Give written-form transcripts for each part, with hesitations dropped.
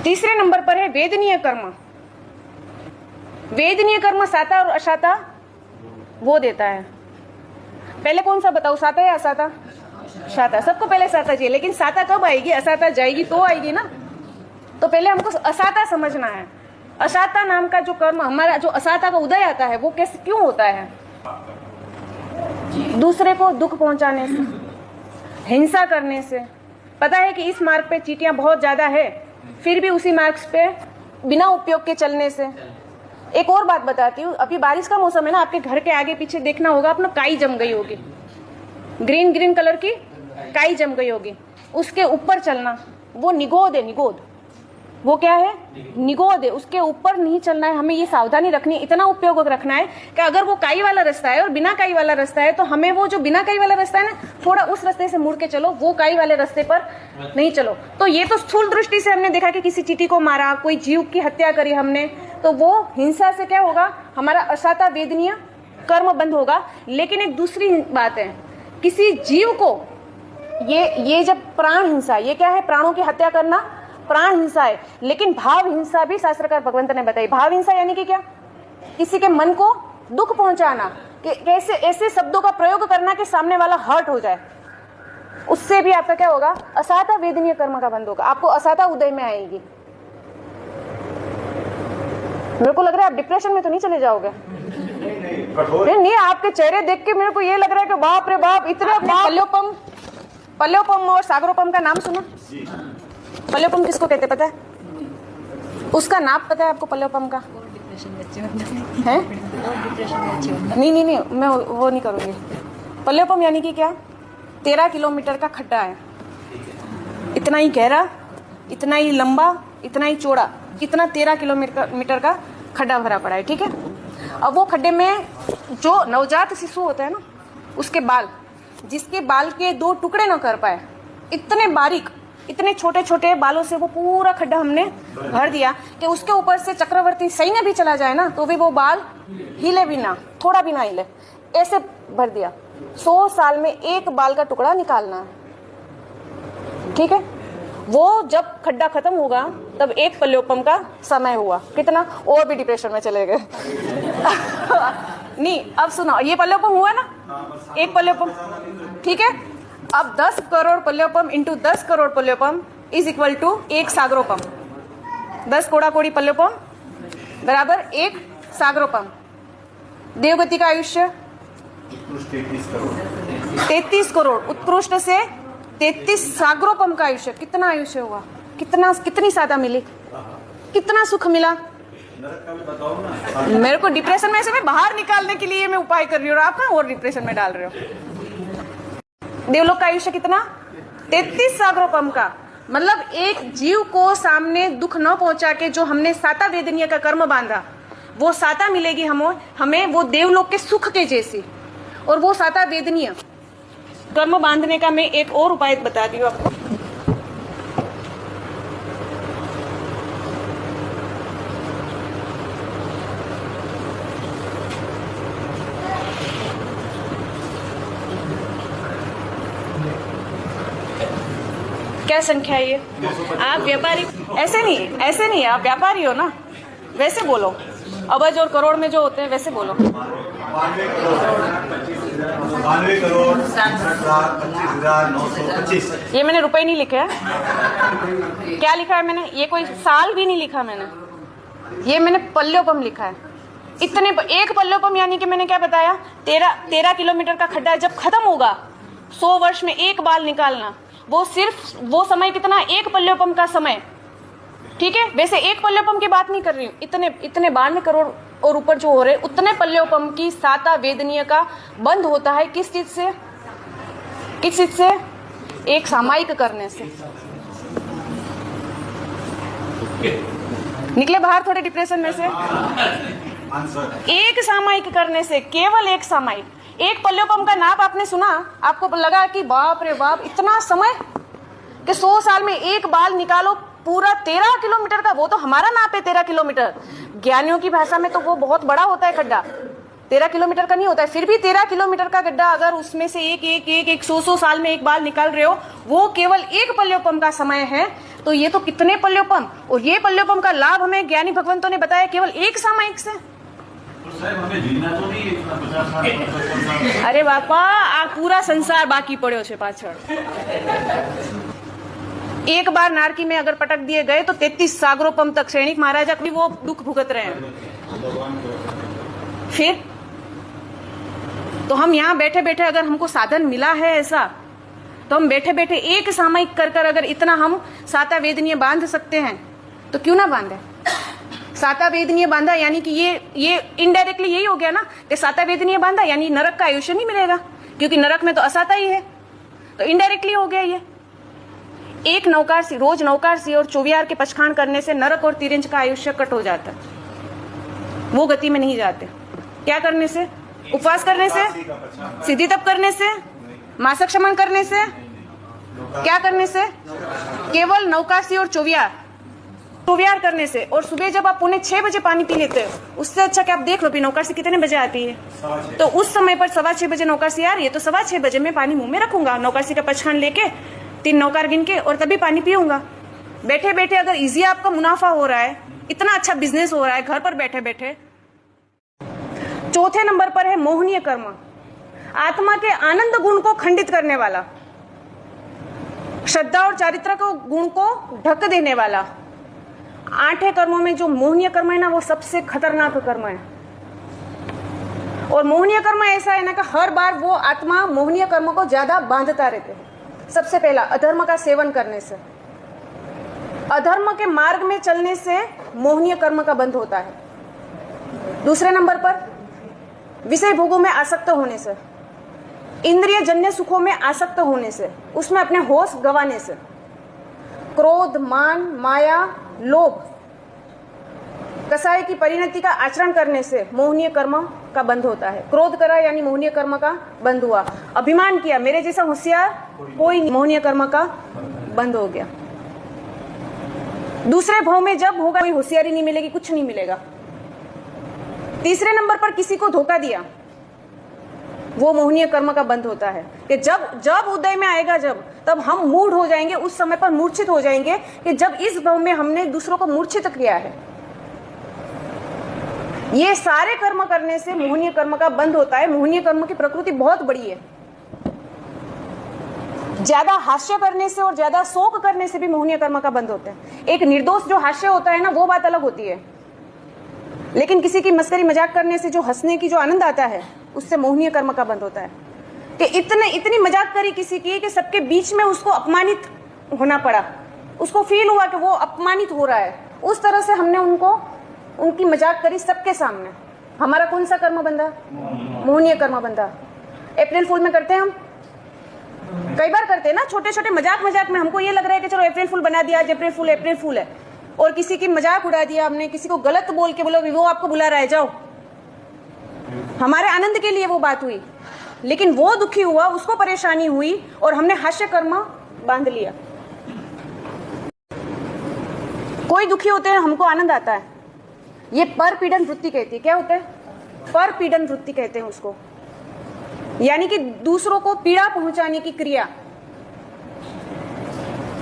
तीसरे नंबर पर है वेदनीय कर्म। वेदनीय कर्म साता और असाता वो देता है। पहले कौन सा बताओ, साता या असाता? साता। सबको पहले साता चाहिए, लेकिन साता कब आएगी? असाता जाएगी तो आएगी ना। तो पहले हमको असाता समझना है। असाता नाम का जो कर्म हमारा, जो असाता का उदय आता है, वो कैसे क्यों होता है? दूसरे को दुख पहुंचाने से, हिंसा करने से। पता है कि इस मार्ग पे चींटियां बहुत ज्यादा है, फिर भी उसी मार्ग पे बिना उपयोग के चलने से। एक और बात बताती हूँ, अभी बारिश का मौसम है ना, आपके घर के आगे पीछे देखना होगा, अपना काई जम गई होगी, ग्रीन ग्रीन कलर की काई जम गई होगी, उसके ऊपर चलना, वो निगोद है। निगोद वो क्या है? निगोद है। उसके ऊपर नहीं चलना है। हमें ये सावधानी रखनी है, इतना उपयोग रखना है कि अगर वो काई वाला रास्ता है और बिना काई वाला रास्ता है, तो हमें वो जो बिना काई वाला रास्ता है ना, थोड़ा उस रास्ते से मुड़ के चलो, वो काई वाले रास्ते पर नहीं चलो। तो ये तो स्थूल दृष्टि से हमने देखा कि किसी चींटी को मारा, कोई जीव की हत्या करी हमने, तो वो हिंसा से क्या होगा? हमारा असाता वेदनीय कर्म बंद होगा। लेकिन एक दूसरी बात है, किसी जीव को ये जब प्राण हिंसा, ये क्या है? प्राणों की हत्या करना प्राण हिंसा है। लेकिन भाव हिंसा भी शास्त्रकार भगवंत ने बताई। भाव हिंसा यानी कि क्या? किसी के मन को दुख पहुंचाना, कि कैसे ऐसे शब्दों का प्रयोग करना कि सामने वाला हर्ट हो जाए, उससे भी आपका क्या होगा? असाता वेदनीय कर्म का बंद होगा। आपको असाता उदय में आएगी। मेरे को लग रहा है आप डिप्रेशन में तो नहीं चले जाओगे? नहीं, आपके चेहरे देख के मेरे को ये लग रहा है कि बाप रे बाप, इतना पल्योपम और सागरोपम का नाम सुना? पल्योपम किसको कहते पता है? उसका नाप पता है आपको पल्योपम का? है? नहीं, मैं वो नहीं करूंगी। पल्योपम यानी कि क्या? 13 किलोमीटर का खड्डा है, इतना ही गहरा, इतना ही लंबा, इतना ही चौड़ा, कितना 13 किलोमीटर का खड्डा भरा पड़ा है। ठीक है। अब वो खड्डे में जो नवजात शिशु होता है ना, उसके बाल, जिसके बाल के 2 टुकड़े ना कर पाए, इतने बारीक, इतने छोटे छोटे बालों से वो पूरा खड्डा हमने भर दिया कि उसके ऊपर से चक्रवर्ती सैन्य भी चला जाए ना, तो भी वो बाल हिले भी ना, थोड़ा भी ना हिले, ऐसे भर दिया। 100 साल में एक बाल का टुकड़ा निकालना है। ठीक है। वो जब खड्डा खत्म होगा, तब एक पल्योपम का समय हुआ। कितना? और भी डिप्रेशन में चले गए। नहीं, अब सुनो, ये पल्योपम हुआ ना, एक पल्योपम। ठीक है। अब 10 करोड़ पल्योपम इंटू 10 करोड़ पल्योपम इज इक्वल टू 1 सागरोपम। 10 कोड़ा कोड़ी पल्योपम बराबर 1 सागरोपम। देवगति का आयुष्य 33 करोड़। उत्कृष्ट से 33 सागरोपम का आयुष्य। कितना आयुष्य हुआ? कितनी सादा मिली, कितना सुख मिला। मेरे को डिप्रेशन में से मैं बाहर निकालने के लिए मैं उपाय कर रही हूँ, आप ना और डिप्रेशन में डाल रहे हो। देवलोक का आयुष्य कितना? 33 सागरोपम का। मतलब एक जीव को सामने दुख न पहुंचा के जो हमने साता वेदनीय का कर्म बांधा, वो साता मिलेगी हमें वो देवलोक के सुख के जैसी। और वो साता वेदनीय कर्म बांधने का मैं एक और उपाय बताती हूँ आपको। क्या संख्या है ये? आप व्यापारी, ऐसे नहीं, आप व्यापारी हो ना, वैसे बोलो। अबज और करोड़ में जो होते हैं वैसे बोलो। 92 करोड़ 25,925। ये मैंने रुपए नहीं लिखे हैं। क्या लिखा है मैंने? ये कोई साल भी नहीं लिखा मैंने, ये मैंने पल्योपम लिखा है। इतने एक पल्योपम यानी कि मैंने क्या बताया? 13 किलोमीटर का खड्डा जब खत्म होगा, 100 वर्ष में एक बाल निकालना, वो सिर्फ वो समय कितना? एक पल्योपम का समय। ठीक है। वैसे एक पल्योपम की बात नहीं कर रही हूँ, इतने 92 करोड़ और ऊपर जो हो रहे, उतने पल्योपम की साता वेदनीय का बंद होता है। किस चीज से? एक सामायिक करने से। निकले बाहर थोड़े डिप्रेशन में से। एक सामायिक करने से, केवल एक सामायिक। एक पल्योपम का नाप आपने सुना, आपको लगा कि बाप रे बाप, इतना समय कि 100 साल में एक बाल निकालो, पूरा 13 किलोमीटर का। वो तो हमारा नाप है 13 किलोमीटर, ज्ञानियों की भाषा में तो वो बहुत बड़ा होता है खड्डा, 13 किलोमीटर का नहीं होता है। फिर भी 13 किलोमीटर का गड्ढा, अगर उसमें से एक 100 साल में एक बाल निकाल रहे हो, वो केवल एक पल्योपम का समय है। तो ये तो कितने पल्योपम, और ये पल्योपम का लाभ हमें ज्ञानी भगवंतों ने बताया केवल एक सामयिक से। अरे बापा, आ पूरा संसार बाकी पड़ो छे पाछळ। एक बार नारकी में अगर पटक दिए गए तो 33 सागरोपम तक सैनिक महाराजा भी वो दुख भुगत रहे हैं। फिर तो हम यहाँ बैठे बैठे अगर हमको साधन मिला है ऐसा, तो हम बैठे बैठे एक सामयिक कर कर अगर इतना हम साता वेदनीय बांध सकते हैं तो क्यों ना बांधे। साता वेदनीय बांधा यानी कि ये इनडायरेक्टली यही हो गया ना कि साता वेदनीय बांधा यानी नरक का आयुष्य नहीं मिलेगा, क्योंकि नरक में तो असाता ही है, तो इनडायरेक्टली हो गया ये। एक नौकारसी, रोज नौकारसी और चौवियार के पचखान करने से नरक और तिरंज का आयुष्य कट हो जाता है, वो गति में नहीं जाते। क्या करने से? उपवास करने से, सिद्धि तप करने से, मासक शमन करने से, क्या करने से? केवल नौकारसी और चौवियार करने से। और सुबह जब आप 5:45 बजे पानी पी लेते हो, उससे अच्छा कि आप देख लो भी नौकारसी कितने बजे आती है, तो उस समय पर 6:15 बजे नौकारसी आ रही है तो 6:15 बजे मैं पानी मुंह में रखूंगा, नौकारसी का पचखान लेके 3 नौकार गिन के, और तभी पानी पीऊंगा। बैठे बैठे अगर इजी आपका मुनाफा हो रहा है, इतना अच्छा बिजनेस हो रहा है घर पर बैठे बैठे। चौथे नंबर पर है मोहनीय कर्म, आत्मा के आनंद गुण को खंडित करने वाला, श्रद्धा और चारित्र को गुण को ढक देने वाला। 8 कर्मों में जो मोहनीय कर्म है ना, वो सबसे खतरनाक कर्म है। और मोहनीय कर्म ऐसा है ना कि हर बार वो आत्मा मोहनीय कर्म को ज्यादा बांधता रहते हैं। सबसे पहला अधर्म का सेवन करने से, अधर्म के मार्ग में चलने से मोहनीय कर्म का बंध होता है। दूसरे नंबर पर विषय भोगों में आसक्त होने से, इंद्रिय जन्य सुखों में आसक्त होने से, उसमें अपने होश गंवाने से, क्रोध, मान, माया, लोभ, कसाई की परिणति का आचरण करने से मोहनीय कर्म का बंध होता है। क्रोध करा यानी मोहनीय कर्म का बंध हुआ। अभिमान किया, मेरे जैसा होशियार कोई नहीं, मोहनीय कर्म का बंद हो गया। दूसरे भाव में जब होगा कोई होशियारी नहीं मिलेगी, कुछ नहीं मिलेगा। तीसरे नंबर पर किसी को धोखा दिया, वो मोहनीय कर्म का बंध होता है कि जब उदय में आएगा, तब हम मूढ़ हो जाएंगे, उस समय पर मूर्छित हो जाएंगे कि जब इस भाव में हमने दूसरों को मूर्छित किया है। ये सारे कर्म करने से मोहनीय कर्म का बंध होता है। मोहनीय कर्म की प्रकृति बहुत बड़ी है। ज्यादा हास्य करने से और ज्यादा शोक करने से भी मोहनीय कर्म का बंध होता है। एक निर्दोष जो हास्य होता है ना, वो बात अलग होती है, लेकिन किसी की मस्करी मजाक करने से जो हंसने की जो आनंद आता है, उससे मोहनीय कर्म का बंध होता है। कि इतनी मजाक करी किसी की कि सबके बीच में उसको अपमानित होना पड़ा, उसको फील हुआ कि वो अपमानित हो रहा है, उस तरह से हमने उनकी मजाक करी सबके सामने। हमारा कौन सा कर्म बंधा? मोहनीय कर्म बंधा। अप्रैल फूल में करते हैं हम, कई बार करते हैं ना, छोटे छोटे मजाक में हमको ये लग रहा है कि चलो अप्रैल फूल बना दिया, आज अप्रैल फूल है, और किसी की मजाक उड़ा दिया हमने, किसी को गलत बोल के बोलो वो आपको बुला रहा है जाओ। हमारे आनंद के लिए वो बात हुई, लेकिन वो दुखी हुआ, उसको परेशानी हुई, और हमने हास्य कर्म बांध लिया। कोई दुखी होते हैं, हमको आनंद आता है, ये पर पीड़न वृत्ति कहती है। क्या होता है? पर पीड़न वृत्ति कहते हैं उसको, यानी कि दूसरों को पीड़ा पहुंचाने की क्रिया।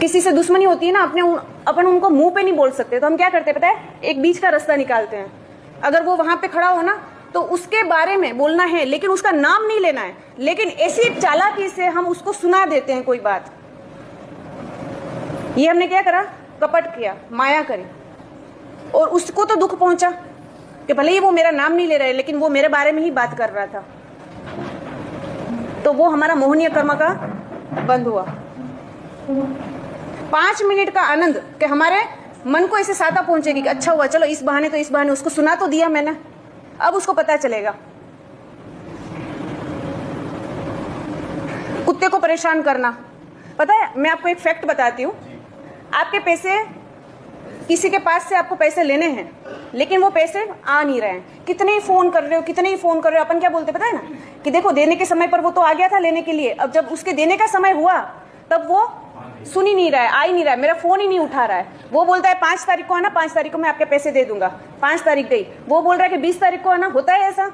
किसी से दुश्मनी होती है ना, अपन उनको मुंह पे नहीं बोल सकते, तो हम क्या करते हैं पता है? एक बीच का रास्ता निकालते हैं। अगर वो वहां पे खड़ा हो ना, तो उसके बारे में बोलना है, लेकिन उसका नाम नहीं लेना है, लेकिन ऐसी चालाकी से हम उसको सुना देते हैं कोई बात। ये हमने क्या करा? कपट किया, माया करी, और उसको तो दुख पहुंचा कि भले ही वो मेरा नाम नहीं ले रहे, लेकिन वो मेरे बारे में ही बात कर रहा था। तो वो हमारा मोहनीय कर्म का बंद हुआ। 5 मिनट का आनंद कि हमारे मन को ऐसे सादा पहुंचेगी कि अच्छा हुआ, चलो इस बहाने उसको सुना तो दिया मैंने, अब उसको पता चलेगा। कुत्ते को परेशान करना, पता है, मैं आपको एक फैक्ट बताती हूँ। आपके पैसे, किसी के पास से आपको पैसे लेने हैं, लेकिन वो पैसे आ नहीं रहे हैं, कितने ही फोन कर रहे हो, अपन क्या बोलते पता है ना, कि देखो देने के समय पर वो तो आ गया था लेने के लिए, अब जब उसके देने का समय हुआ तब वो सुन ही नहीं रहा है, आ ही नहीं रहा है, मेरा फोन ही नहीं उठा रहा है। वो बोलता है 5 तारीख को आना, 5 तारीख को मैं आपके पैसे दे दूंगा। 5 तारीख गई, वो बोल रहा है कि 20 तारीख को आना। होता है ऐसा?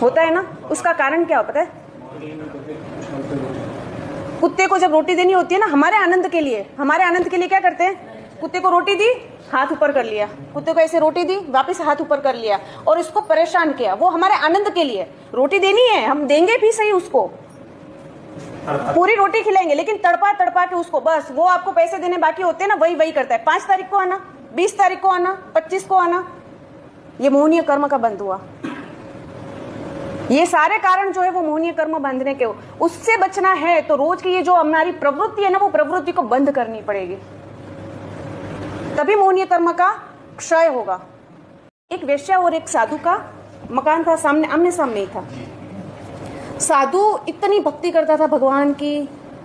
होता है ना। उसका कारण क्या हो पता है? कुत्ते को जब रोटी देनी होती है ना, हमारे आनंद के लिए क्या करते हैं? कुत्ते को रोटी दी, हाथ ऊपर कर लिया, कुत्ते को ऐसे रोटी दी, वापस हाथ ऊपर कर लिया और इसको परेशान किया। वो हमारे आनंद के लिए रोटी देनी है, हम देंगे भी सही उसको, पूरी रोटी खिलाएंगे, लेकिन तड़पा तड़पा के उसको, बस वो आपको पैसे देने बाकी होते हैं ना, वही करता है। 5 तारीख को आना, 20 तारीख को आना, 25 को आना, ये मोहनीय कर्म का बंध हुआ। ये सारे कारण जो है वो मोहनीय कर्म बांधने के, उससे बचना है तो रोज की ये जो हमारी प्रवृत्ति है ना, वो प्रवृत्ति को बंद करनी पड़ेगी, तभी मोहनीय कर्म का क्षय होगा। एक वेश्या और एक साधु का मकान था, सामने आमने सामने ही था। साधु इतनी भक्ति करता था भगवान की,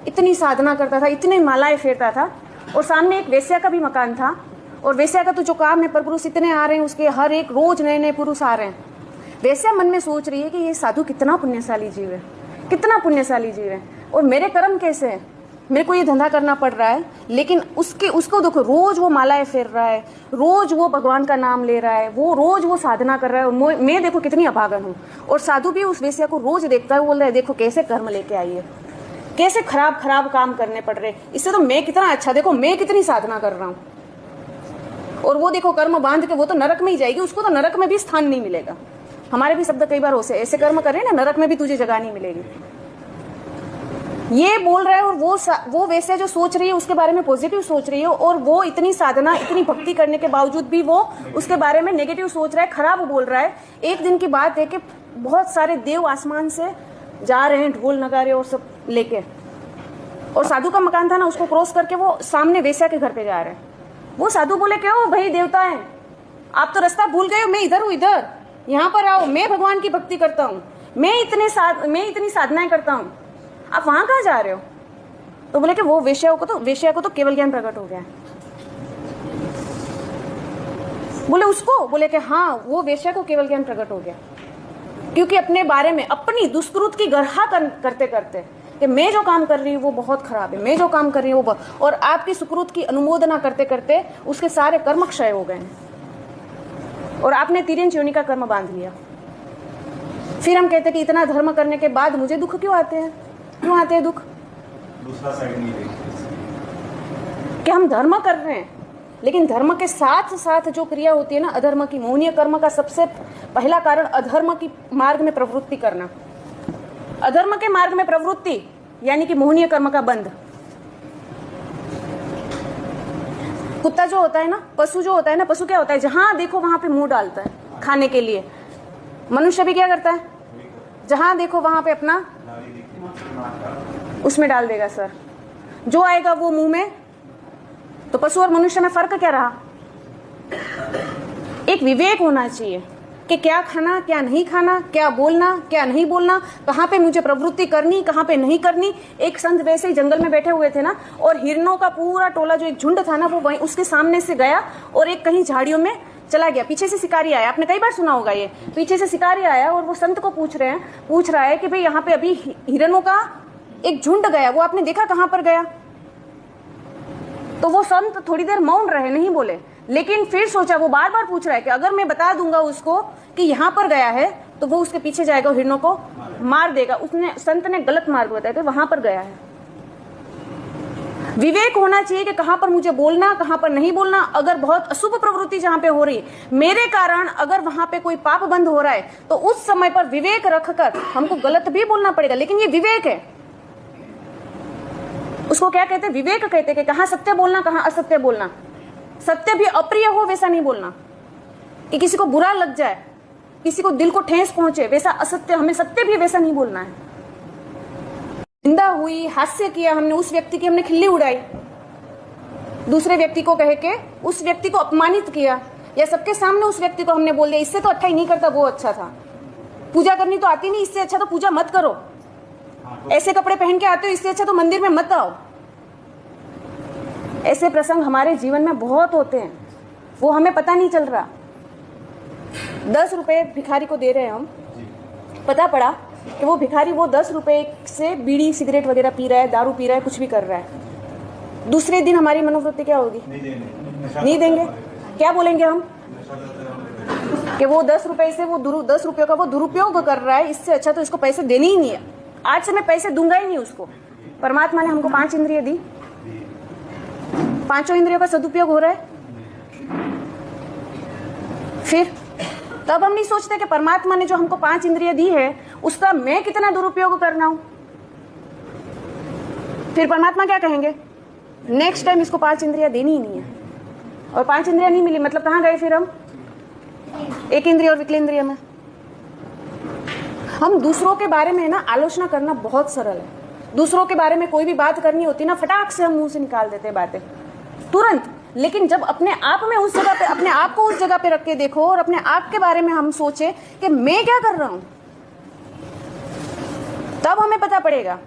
इतनी साधना करता था, इतनी मालाएं फेरता था, और सामने एक वेश्या का भी मकान था। और वेश्या का तो जो काम है, परपुरुष इतने आ रहे हैं उसके, हर एक रोज नए नए पुरुष आ रहे हैं। वेश्या मन में सोच रही है कि ये साधु कितना पुण्यशाली जीव है, कितना पुण्यशाली जीव है, और मेरे कर्म कैसे हैं, मेरे को ये धंधा करना पड़ रहा है, लेकिन उसको देखो, रोज वो मालाएं फेर रहा है, रोज वो भगवान का नाम ले रहा है, वो रोज वो साधना कर रहा है, मैं देखो कितनी अभागन हूँ। और साधु भी उस वेश्या को रोज देखता है, बोल रहा है देखो कैसे कर्म लेके आई है, कैसे खराब खराब काम करने पड़ रहे, इससे तो मैं कितना अच्छा, देखो मैं कितनी साधना कर रहा हूँ, और वो देखो कर्म बांध के वो तो नरक में ही जाएगी, उसको तो नरक में भी स्थान नहीं मिलेगा। हमारे भी शब्द कई बार ऐसे कर्म कर रहे हैं ना, नरक में भी तुझे जगह नहीं मिलेगी, ये बोल रहा है। और वो वैसे जो सोच रही है उसके बारे में पॉजिटिव सोच रही है, और वो इतनी साधना, इतनी भक्ति करने के बावजूद भी वो उसके बारे में नेगेटिव सोच रहा है, खराब बोल रहा है। एक दिन की बात है कि बहुत सारे देव आसमान से जा रहे हैं, ढोल नगारे और सब लेके, और साधु का मकान था ना, उसको क्रॉस करके वो सामने वेश्या के घर पे जा रहे हैं। वो साधु बोले क्यों भाई देवता है, आप तो रास्ता भूल गए हो, मैं इधर हूँ, इधर यहाँ पर आओ, मैं भगवान की भक्ति करता हूँ, मैं इतनी साधनाएं करता हूँ, आप वहां कहाँ जा रहे हो? तो बोले कि वो वेश्या को तो केवल ज्ञान प्रकट हो गया है। बोले उसको, बोले कि हाँ वो वेश्या को केवल ज्ञान प्रकट हो गया, क्योंकि अपने बारे में अपनी दुष्कृत की गर्हा करते करते कि मैं जो काम कर रही हूँ वो बहुत खराब है, मैं जो काम कर रही हूँ वो और आपकी सुकृत की अनुमोदना करते करते उसके सारे कर्म क्षय हो गए हैं, और आपने तिर्यंच योनि का कर्म बांध लिया। फिर हम कहते हैं कि इतना धर्म करने के बाद मुझे दुख क्यों आते हैं? क्यों आते हैं दुख? दूसरा साइड नहीं देखते कि हम धर्म कर रहे हैं, लेकिन धर्म के साथ साथ जो क्रिया होती है ना अधर्म की, मोहनीय कर्म का सबसे पहला कारण अधर्म की मार्ग में प्रवृत्ति करना। अधर्म के मार्ग में प्रवृत्ति यानी कि मोहनीय कर्म का बंध। कुत्ता जो होता है ना, पशु जो होता है ना, पशु क्या होता है, जहां देखो वहां पे मुंह डालता है खाने के लिए। मनुष्य भी क्या करता है, जहां देखो वहां पे अपना उसमें डाल देगा सर, जो आएगा वो मुंह में। तो पशु और मनुष्य में फर्क क्या रहा? एक विवेक होना चाहिए कि क्या खाना, क्या नहीं खाना, क्या बोलना, क्या नहीं बोलना, कहाँ पे मुझे प्रवृत्ति करनी, कहाँ पे नहीं करनी। एक संत वैसे ही जंगल में बैठे हुए थे ना, और हिरणों का पूरा टोला जो एक झुंड था ना, वो वहीं उसके सामने से गया और एक कहीं झाड़ियों में चला गया। पीछे से शिकारी आया, आपने कई बार सुना होगा ये, पीछे से शिकारी आया और वो संत को पूछ रहा है कि भाई यहाँ पे अभी हिरणों का एक झुंड गया, वो आपने देखा कहाँ पर गया? तो वो संत थोड़ी देर मौन रहे, नहीं बोले, लेकिन फिर सोचा, वो बार बार पूछ रहा है कि अगर मैं बता दूंगा उसको कि यहाँ पर गया है तो वो उसके पीछे जाएगा, हिरणों को मार देगा। उसने, संत ने गलत मार्ग बताया कि वहां पर गया है। विवेक होना चाहिए कि कहां पर मुझे बोलना, कहां पर नहीं बोलना। अगर बहुत अशुभ प्रवृत्ति जहां पे हो रही है मेरे कारण, अगर वहां पे कोई पाप बंद हो रहा है, तो उस समय पर विवेक रखकर हमको गलत भी बोलना पड़ेगा, लेकिन ये विवेक है। उसको क्या कहते हैं? विवेक कहते हैं कि कहां सत्य बोलना, कहां असत्य बोलना। सत्य भी अप्रिय हो वैसा नहीं बोलना, कि किसी को बुरा लग जाए, किसी को दिल को ठेस पहुंचे, वैसा असत्य, हमें सत्य भी वैसा नहीं बोलना है। निंदा हुई, हास्य किया हमने, उस व्यक्ति की हमने खिल्ली उड़ाई, दूसरे व्यक्ति को कह के उस व्यक्ति को अपमानित किया, या सबके सामने उस व्यक्ति को हमने बोल दिया इससे तो अच्छा ही नहीं करता, वो अच्छा था, पूजा करनी तो आती नहीं, इससे अच्छा तो पूजा मत करो, ऐसे कपड़े पहन के आते हो, इससे अच्छा तो मंदिर में मत आओ। ऐसे प्रसंग हमारे जीवन में बहुत होते हैं, वो हमें पता नहीं चल रहा। 10 रुपए भिखारी को दे रहे हैं हम, पता पड़ा कि वो भिखारी वो 10 रुपए से बीड़ी सिगरेट वगैरह पी रहा है, दारू पी रहा है, कुछ भी कर रहा है। दूसरे दिन हमारी मनोवृत्ति क्या होगी? नहीं देंगे। क्या बोलेंगे हम? कि वो 10 रुपए से, वो 10 रुपयों का वो दुरुपयोग कर रहा है, इससे अच्छा तो इसको पैसे देने ही नहीं है, आज से मैं पैसे दूंगा ही नहीं उसको। परमात्मा ने हमको 5 इंद्रिय दी, पांचों इंद्रियों का सदुपयोग हो रहा है। फिर तब हम नहीं सोचते कि परमात्मा ने जो हमको 5 इंद्रिय दी है उसका मैं कितना दुरुपयोग करना हूं। फिर परमात्मा क्या कहेंगे, नेक्स्ट टाइम इसको 5 इंद्रिया देनी ही नहीं है। और 5 इंद्रिया नहीं मिली मतलब कहां गए फिर हम, 1 इंद्रिय और विकलेंद्रिय में। हम दूसरों के बारे में ना आलोचना करना बहुत सरल है। दूसरों के बारे में कोई भी बात करनी होती ना, फटाक से हम मुंह से निकाल देते बातें तुरंत। लेकिन जब अपने आप में उस जगह पे, अपने आप को उस जगह पे रख के देखो और अपने आप के बारे में हम सोचे कि मैं क्या कर रहा हूं, तब हमें पता पड़ेगा